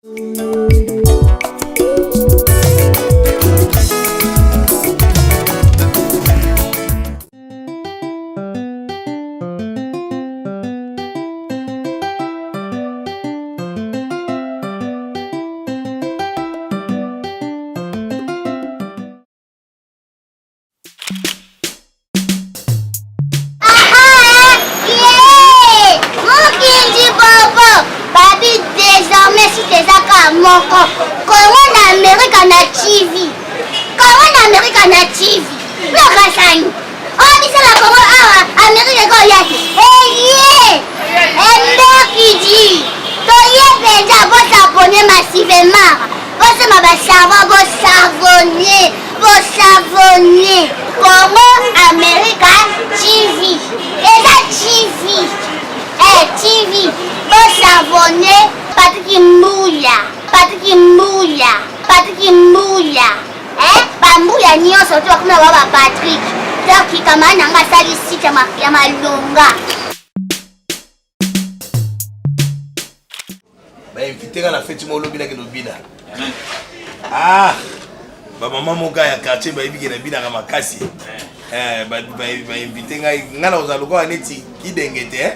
Ah, maman mon gars ya quartier ba ibi na bina kama kasi. Ba invité ngana ozaluko aneti kidengete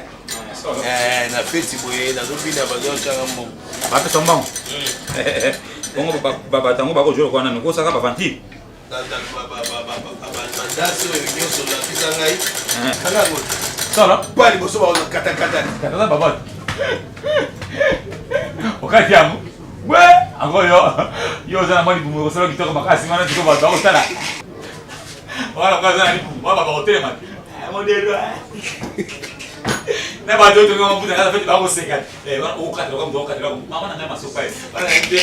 na feti boye na zo bina ba zo changa mo. Ba pe tombang. Bongo baba tango ba ko jolo kwa na ko saka ba vanti. Daso yo so la kisangai. Kana go. Sala. Bali bo so ba zo kata. Kata baba. Okati yangu. We, ango yo zana mali bumu kosala kitoko makasi mana tiko ba ba osala. Wala kwa zana ni baba ba hotel man. Modelo. Na ba do to ngoma buta kala feti ba ko seka. Wana o ka tro ko ka tro. Mama na ngama sopa. Wala ndi.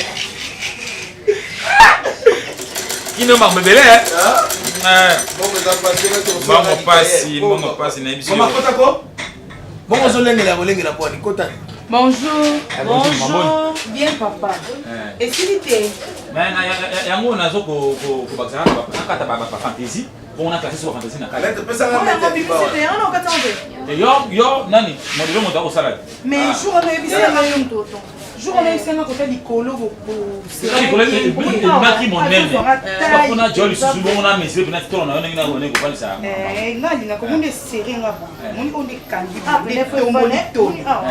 Kino ma mbele Bongo pasi na biso. Mama kota ko? Bongo zo lengela po ni kota. Bonjour. Bonjour. Bien papa. Et s'il était yango nazo ko bakza akata baba fantasy. On a classé sur fantasy na kala. Yo nani modelo moto ko salade. Mais jour on a bisé na yo toto. Jour on a essayé na kota likolo ko. C'est likolo na ki monene. Ba kuna joli susu bo na mesé na tito na yo na ko ko palisa. Ngali na ko munde seré nga ba. Moni on est kandi. Ah mais faut moni toni. Ah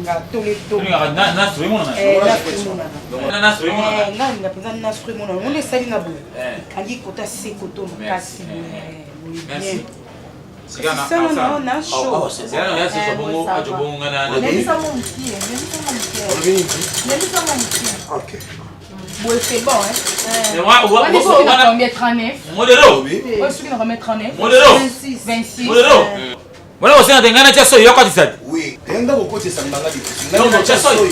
nga tole toni. Na stream on na. Na stream on na. Ngali na penza na stream on. On est sali na bo. Ali kota sekoto makasi. Merci. C'est un show. C'est un yes so bongo ajo bongo na. OK. Bon, c'est bon hein. On va remettre 39. Modelo. On va remettre 39. Modelo. 26. Modelo. Voilà, on s'est engagé à ça, il y a quoi de ça? Oui, tenda ko te sambanga di. Non, non, ça soy.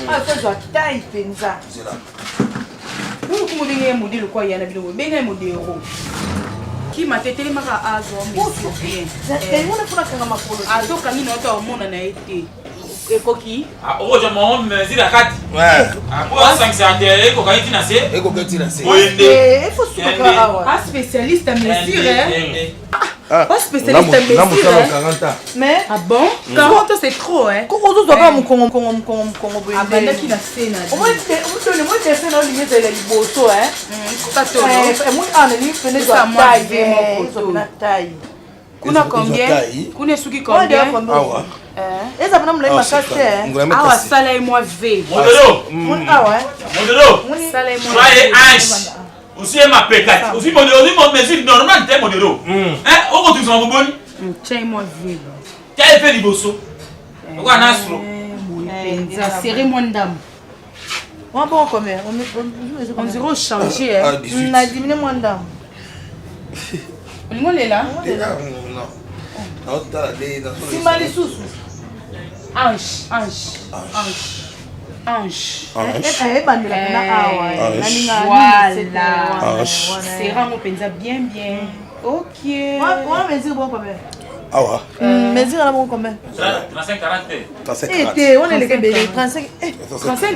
Ah, ça doit taille penza. C'est là. Pour que modèle modèle quoi il y a na bilo, ben modèle euro. Qui m'a tété maka azo monsieur bien. Et on a fait la makolo. Azo kangi na to mona na été. Ekoki. Ah, oh, je m'en me dis la carte. Ouais. Ah, pour 550 eko kangi tinase. Eko kangi tinase. Il faut souka awa. Ah, spécialiste en mesure hein. Pas spécialiste en mesure. Mais ah bon? 40 c'est trop hein. Comment tu dois mon Congo ah banda qui la scène. Moi te scène on limite la liboso hein. Ça to. Moi on est lui fene doit taille. Kuna combien? Kuna suki combien? Awa. Eza bana mla makasi hein. Awa sala et moi V. Modelo. Awa. Modelo. Sala et moi. Soyez H. Aussi ma pécate. Aussi modelo, mon mesure normal t'es modelo. Hein, on continue son bon. Tiens moi V. Quel fait liboso? Pourquoi Nasro? Ça serré moi ndam. On bon combien? On dirait changer hein. On a diminué moi ndam. On est là? Non. Non, t'as des dans son. C'est mal sous. Ange. Voilà. C'est vraiment bien. Ok. On mesure bon combien? Ah ouais. Mesure à la bon combien? 35 40. 35 on est les Québécois. 35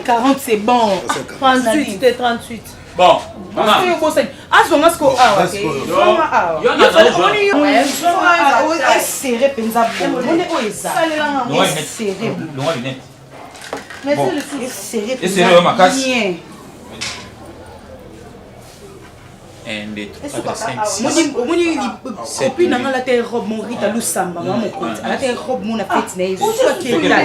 40 c'est bon. 38 c'était 38. Bon. Maman. c'est le sérieux ma casse. 1, 2, 3, 4, 5, 6. Copine n'a la terre robe mon rita lusamba mon compte. La terre robe mon fête n'est soit qui est là.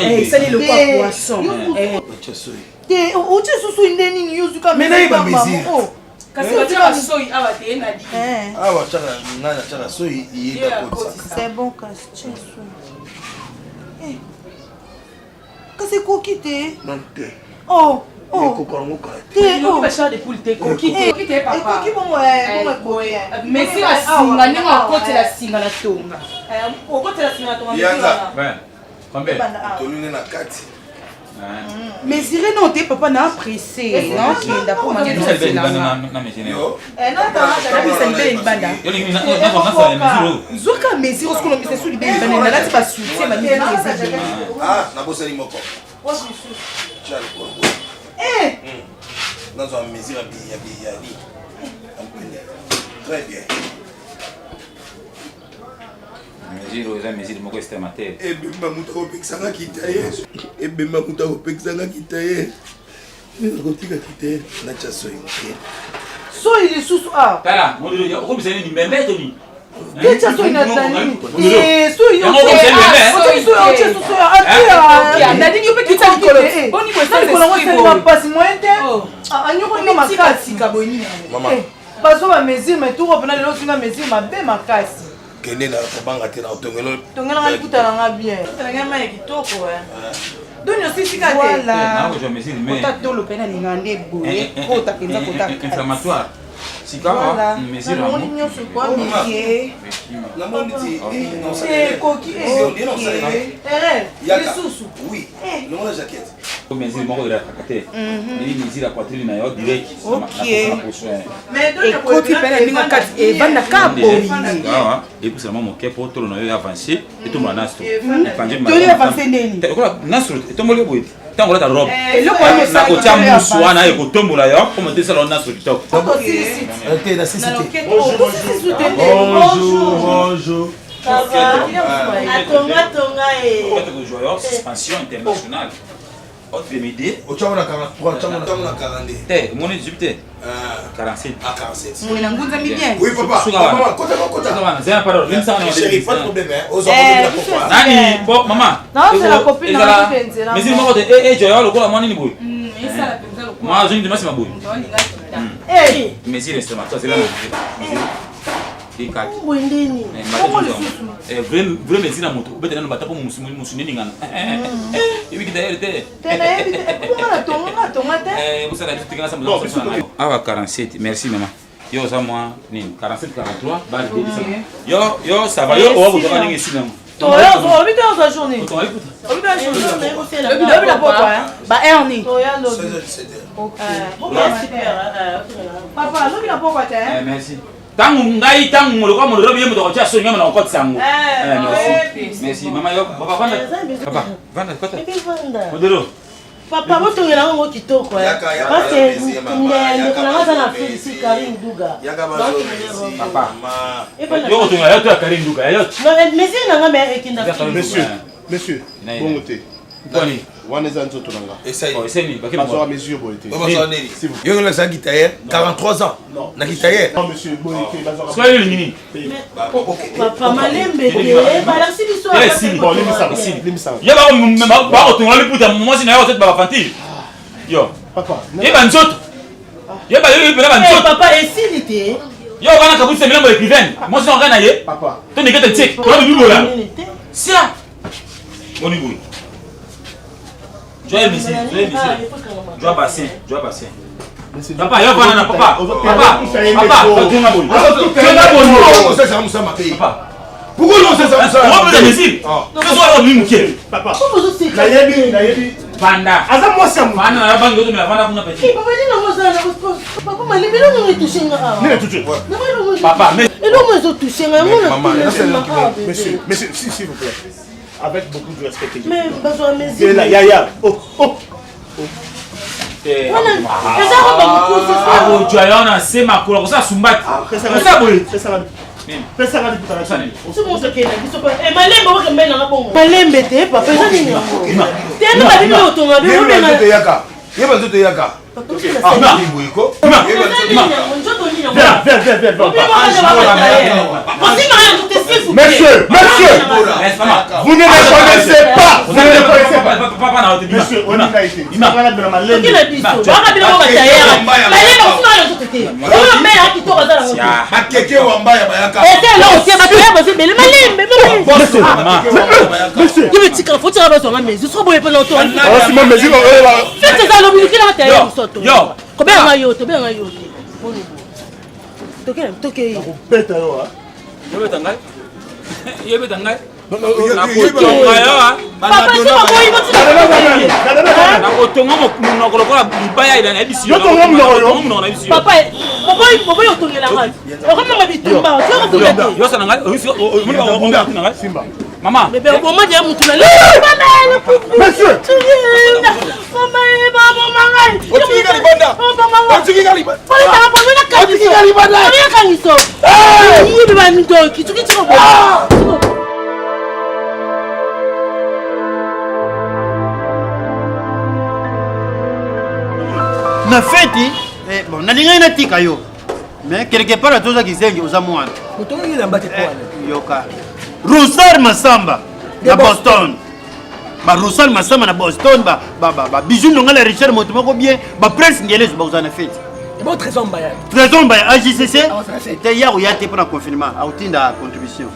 Eh ça le poisson. Eh o tu sous une nini yozuka mais na mesure. Kasi tu as soy awa te na di. Ah wa chaka ngana chaka soy yé ka. C'est bon kasi tu soy. Eh. Kasi ko kité. Non te. Oh. Oh, coco, on va chercher des poules, t'es coquille, papa. Mais si la singa, n'est pas côté la singa la tombe. Au côté la singa la tombe. Yanga. Combien? Tolune na 4. Mais Irène, non, t'es papa n'a pressé. Non, qui est d'abord ma gueule. Zoka mesure ce qu'on a mis sur le bébé. On a là tu vas soutien ma mère. Ah, na bossa ni moko. Eh! Dans une mesure à très bien. Mesure, les mesures, mon extrémateur. Et bien, Mamouta au Pexanga qui taille. Et bien, Mamouta au Pexanga qui taille. Mais le côté qui taille, n'a pas soin. Soy il est sous ah. Tala, mon Dieu, comme c'est une bébé, Tony. Qu'est-ce que tu as dit? Et soy il est voilà. Oui, non la jaquette. Mais tango la robe na kotia musu wana e kotombola yo comme te salon na so kitoko bonjour joueur suspension internationale autre médé au tchamona 43 tchamona 42 te mon Égypte 47 à 47 mon ngunza bien oui papa papa kota c'est un parole même ça chérie pas de problème aux hommes pourquoi nani bon maman non c'est la copine na penzela mais si moi et joyeux le ko la moni ni boy ça la penzela moi je ne demande pas boy eh mais si reste ma toi c'est là Wendeni. Vrai médecine à moto. Bête n'a pas tapé mon musulman n'ingana. Et oui qui d'ailleurs était. Vous savez tout que ça me donne. Ah 47. Merci maman. Yo ça moi ni 47 43 bas de yo ça va yo on va donner ici là. Toi on vit dans la journée. On vit dans la journée. La papa. Bah Ernie. Papa, nous la papa merci. Tangu ngai tangu mulikuwa muliro biye mutokocha so nyama na okoti sangu. Merci mama yo papa vanda. Papa vanda kota. Modelo. Papa moto ngela ngo kitoko ya. Parce nde kuna na Felix Karim Duga. Papa. Yo moto ngela yo to Karim Duga yo. Non mais c'est nga mais ekinda. Monsieur, bon côté. Boni. Waneza nzoto nanga. Essaye. Essaye parce que moi mesure boité. Yo ngela sa gitaye 43 ans. Na gitaye. Non monsieur, boité bazora. Soyez le mini. Papa malembe de ba la sibiso. Bon, limisa. Yo ba même ba otunga le puta moi si na yo tête ba fanti. Yo. Papa. Ye ba nzoto. Ye ba yo ba nzoto. Papa esilité. Yo wana kabutse milembo écrivaine. Moi si on gana ye. Papa. To ne kete tsek. Ko bibo la. Sia. Boni boy. Joie monsieur. Joie bassin. Papa, yo bana na papa. Papa, tunga boy. Tunga boy. Ça ça m'a payé. Papa. Pourquoi non c'est ça? On peut dire non so lui muke. Papa. Na yebi. Banda. Aza moi ça moi. Banda na bango to na banda kuna petit. Papa ni na moza na papa malembe no ngi toucher nga. Ne toucher. Papa, mais et non moi zo toucher nga maman, monsieur, s'il vous plaît. Avec beaucoup de respect. Mais besoin mes yeux. Là, ya. Oh. c'est ça. Ah, tu as on a c'est ma couleur ça sumbati. C'est ça boy. Fais ça là depuis tout à l'heure. C'est bon, c'est que Malembe, on va me mettre dans la bombe. Malembe, t'es pas fait ça. T'es un peu de l'auto, on va bien le yaka. Yeba zoto yaka. Ah, Ibuiko. Monsieur, vous ne les connaissez pas. Vous ne les connaissez pas. Monsieur, on a été. Il m'a pas de la malade. Maman, bébé, au moment de monsieur, na feti bon nalinga na tika yo mais quelque part à tous qui zengi aux amours yoka Rusar Masamba na Boston ba Rusar Masamba na Boston ba bijou ngala Richard Motomoko bien ba prince ngele zo ba na feti bon trésor mbaya AJCC te ya ya te pour le confinement a utinda contribution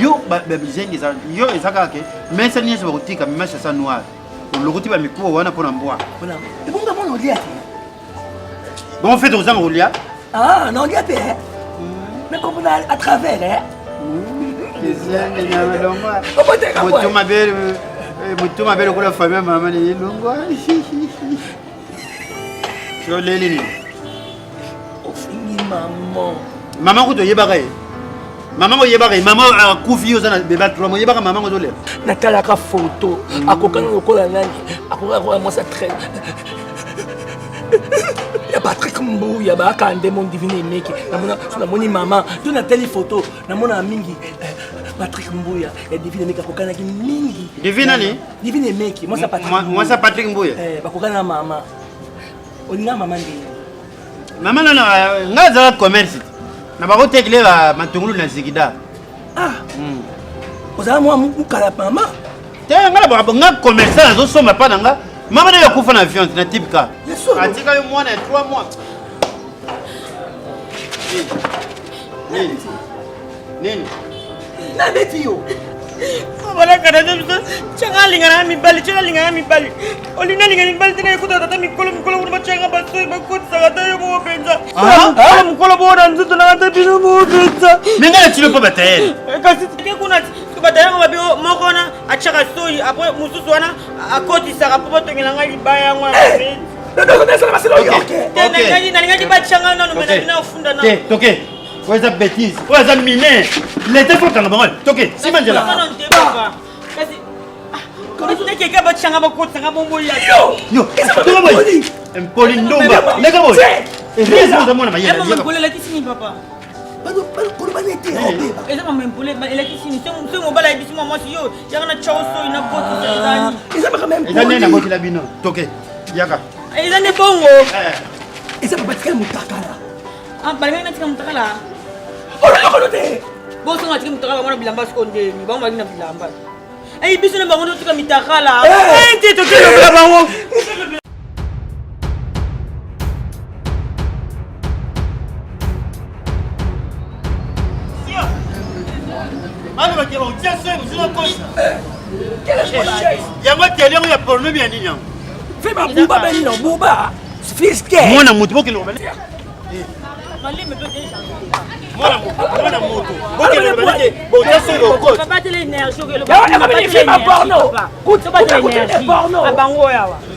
yo ba bizengi za yo ezaka ke mais ça n'y est pas utika mais ça noir le côté va me couper wana pour n'emboire voilà et bon d'abord on lia bon fait aux ans lia ah non lia mais comme on a à travers mutuma bele kula famille mama ni lungwa yo leli ni ofingi maman ko to yebaka maman ko yebaka maman akufi yo sana beba trois mois yebaka maman ko to le natala ka photo akokana lokola nani akoka ko moi ça très ya Patrick Mbuya ba kande mon divine meki na moni maman tu na telle photo na mona mingi Patrick Mbuya et divine meki akokana ki mingi divine meki moi ça Patrick Mbuya bakokana mama olinga mama ndi mama na ngaza commerce na bako tekle ba matungulu na zigida ozala mwa mukala mama te ngala ba nga commerçant zo soma pa nanga mama na yakufa na avion na type ka atika yo mwana 3 mois nini na beti yo Voilà, quand on dit tu as l'ingénieur mi bali, tu as l'ingénieur mi bali. On dit l'ingénieur mi bali, tu n'as pas de mi colo, tu as pas de ma côte, ça va te faire mon penza. Ah, mon colo bon, on dit tu n'as pas de mon penza. Mais là tu ne peux pas batailler. Quand tu dis qu'on a tu batailler, on va bien mon cona à Charasoy, après Moussouswana, à côté ça va pas te gagner la libaya moi. Ok. Quoi ça bêtise? Quoi ça miné? L'été faut t'en avoir. Ok. Si Mandela. Yo. Impolindomba. Lega boy. Et les gens de moi na mayela.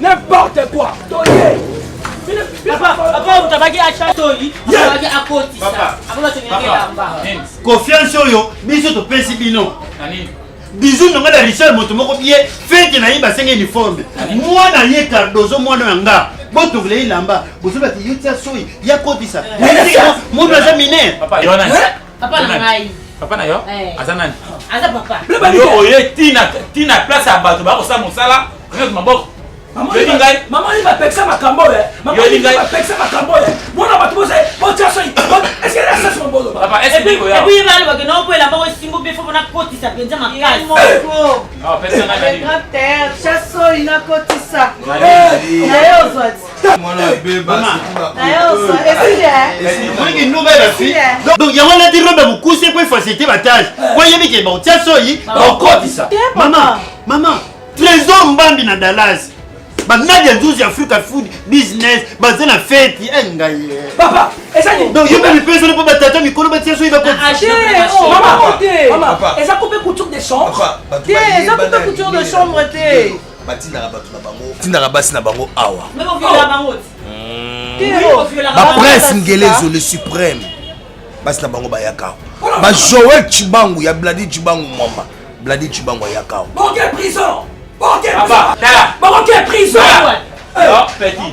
N'importe quoi. Confiance yo, biso to pesi bino. Bisou na Richard Motomoko bien fait na yiba senge uniforme. Moi na ye Cardozo moi na nga. botongole ilamba bozoba ti yotia soyi ya kotisa moto aza minere papa yo nani Papa na ngai. Papa na yo aza nani Aza papa. yo oye tina place ya bato bakosala mosala kaka maboko Maman il va pexer ma cambo maman il va pexer ma cambo bon on va te poser bon tiens ça est-ce que là ça c'est mon boulot papa est-ce que et puis il va aller non pour la mort simbo bien faut na koti ça penza makasi ah personne n'a dit terre chasso ina kotisa na yo zwati mwana beba na yo zwati Moi une nouvelle fille. Donc il y a un autre robe beaucoup c'est pour faciliter ma tâche. Voyez bien que bon tiens soyi okotisa. Maman trésor mbambi na Dallas. Bangadi nzuzi Africa food business bazana fête engaye. Papa eza ni donc yo me pesa pour batata mikolo batia soyi ba kotisa. Maman eza couper couture de chambre. eza couper couture de chambre te. batindaka bato na bango tindaka basi na bango awa mais on vient la bango baprince ngelezo le suprême basi na bango bayaka bajoel chibangu ya bladi chibangu mwamba bladi chibangu ayaka Bon quelle prison bon quelle papa tala bon quelle prison yo petit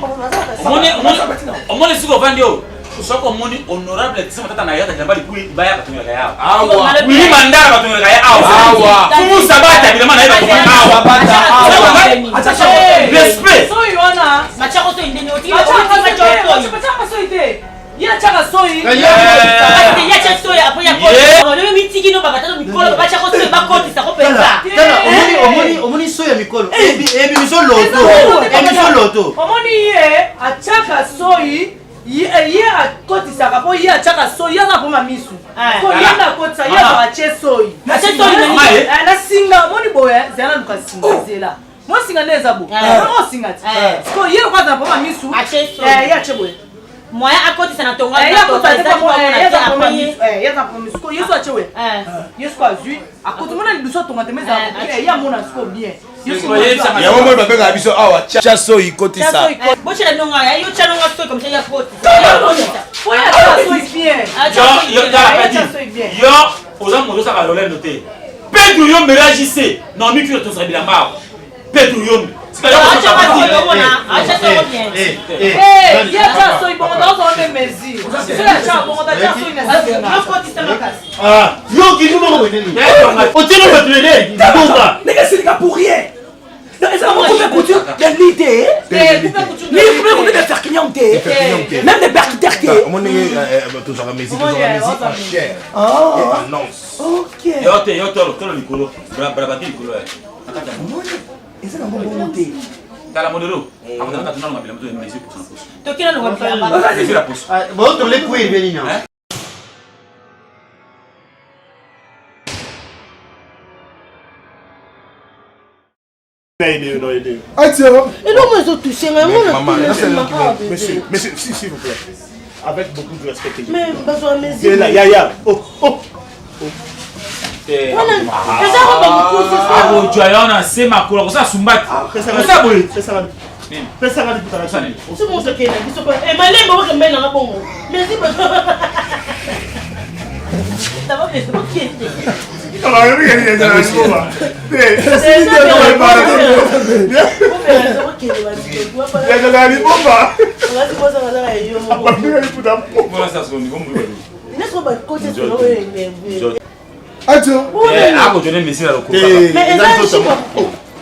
omoni siko ovandi oyo soko omoni honorable tise matata na yata jamba likui baya batongelaka yao awa wili mandala batongelaka ya awa fumu sabata bilama na yeba awa respect soyi wana machako to indeni oti ya chaka soyi ya cha soyi après ya ko le mitiki no bakata mikolo bachako soyi bakoti sa ko penza Omoni soyi ya mikolo ebi miso loto omoni ye achaka soyi ye akotisaka po ye achaka soyi aza poma misu po ye nakotisa ye ache soyi na singa omoni boye zela luka singa zela mosinga nde eza bo osinga ti po ye lokwaza poma misu ye ache boye moya akotisa na tonga yesu ache we yesu azwi akotomona lidusu atonga temeza ya mona siko bien yango moi babengaka biso awa cha soyi kotisa bochela nonga ya yo cha nonga soyi comme ça ya koti yo oza moto osaka lolendo te pedro yombe réagissez non mikilo tosaka bilamba pedro yombe pour rien. Ça va couper couture de l'idée. Ni couper de faire client même des percuteurs. mon nenge tozaka musique en chair et annonce OK. yo tolo likolo brabati likolo eza na bongo monté tala modelo akota na tuna ngabela mto musique pour ça tokina no ngabela c'est la pousse bon to le kuir benina eloko ezotouche monsieur s'il vous plaît avec beaucoup de respect mais bazwa mesure yaya joyona c'est ma couleur ça sumbati ça boy pesa ngani kutana sana malembe okembena bongo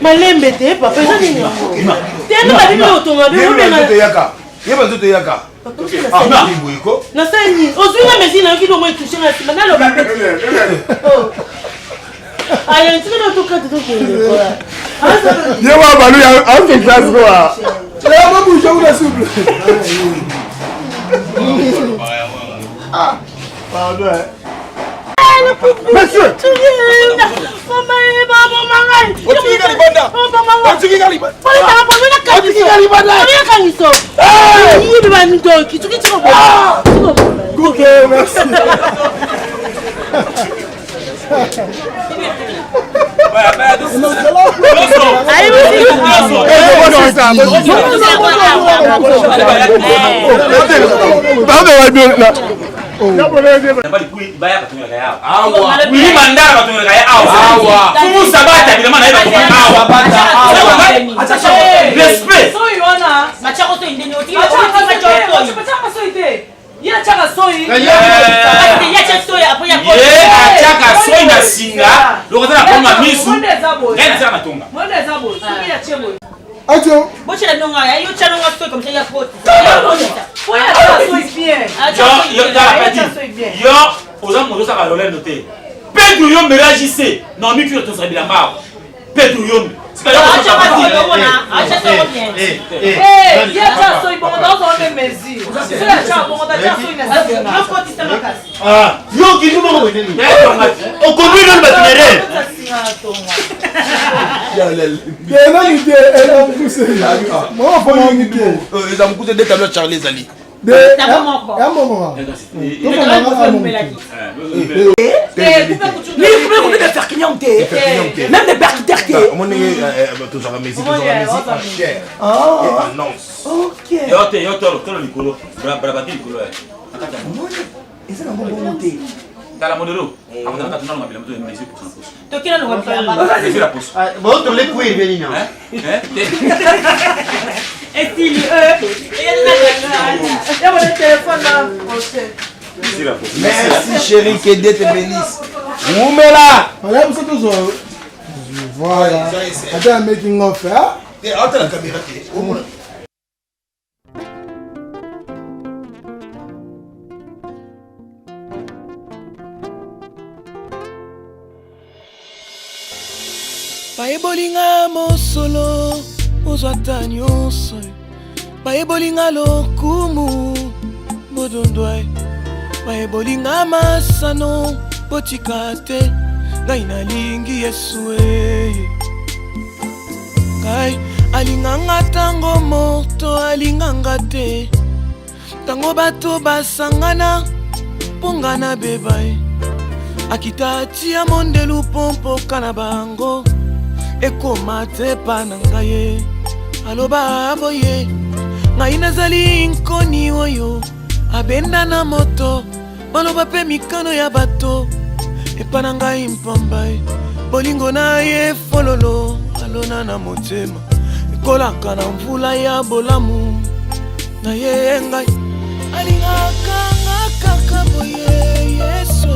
malembe te papa eza nini yango te nababimi otonga yeba nzoto eyaka nasali nini ozwinga mesi nayoki longo etushe na nsima naloba aya ntika na tokate tokende ye wa balu ya anto class quoi la ba bouge ou souple pardon monsieur Merci. nabali kui baya katongelaka yao awa wili mandala katongelaka ya awa fumu sabata bilama na yeba awa respect so yona machako to indeni oti machako so ite ya chaka soyi ya chaka soyi apo ya ko ya chaka soyi na singa lokota na koma misu ngena saka matonga mwende zabo soki ya chemo Ajo. Boche la nonga ya yo chano nga soyi comme ça ya pote Faut ya chaka soyi bien. Yo oza moto saka lolé noté Pedro yo meragissé non mi tu to sabila mbao Pedro yo acha soyi bona acha soyi bien ya chaka soyi bon dans on mesure c'est la chaka bon dans chaka soyi na ça yo ko tista makasi yo ki numo ko ndeni o ko bi non batinere ya lel Tena ni de ela mkuse mo fo mo ni de eza mkuse de tableau Charlie Zali de ya mo Même des percuteurs. Mon nez, tout ça, mais c'est cher. Non. Ok. Yo tolo likolo brabati likolo Eza na bongo monter. Tala modelo akutaka tunalo mabila mtu ni mezi pour ça tokila no ngapala c'est la pose bon to le kuir beni non estili Ya mon téléphone là. c'est la pose Merci chérie, que Dieu te bénisse. Oumela. Voilà, vous tous voilà. Attends, making of hein. Attends la caméra. Baebolinga mosolo ozwata nyonso baebolinga lokumu bodondwa baebolinga masano botika te ngai nalingi Yesu ngai alinganga tango moto alinganga te tango bato basangana ponga na bebai akita atia mondelu pompo kana bango ekoma te pa na ngai aloba boye ngai nazali nkoni oyo abenda na moto baloba pe mikano ya bato epa na ngai mpamba bolingo na ye fololo alona na motema ekolaka na mvula ya bolamu na ye ngai alingaka nga kaka boye Yesu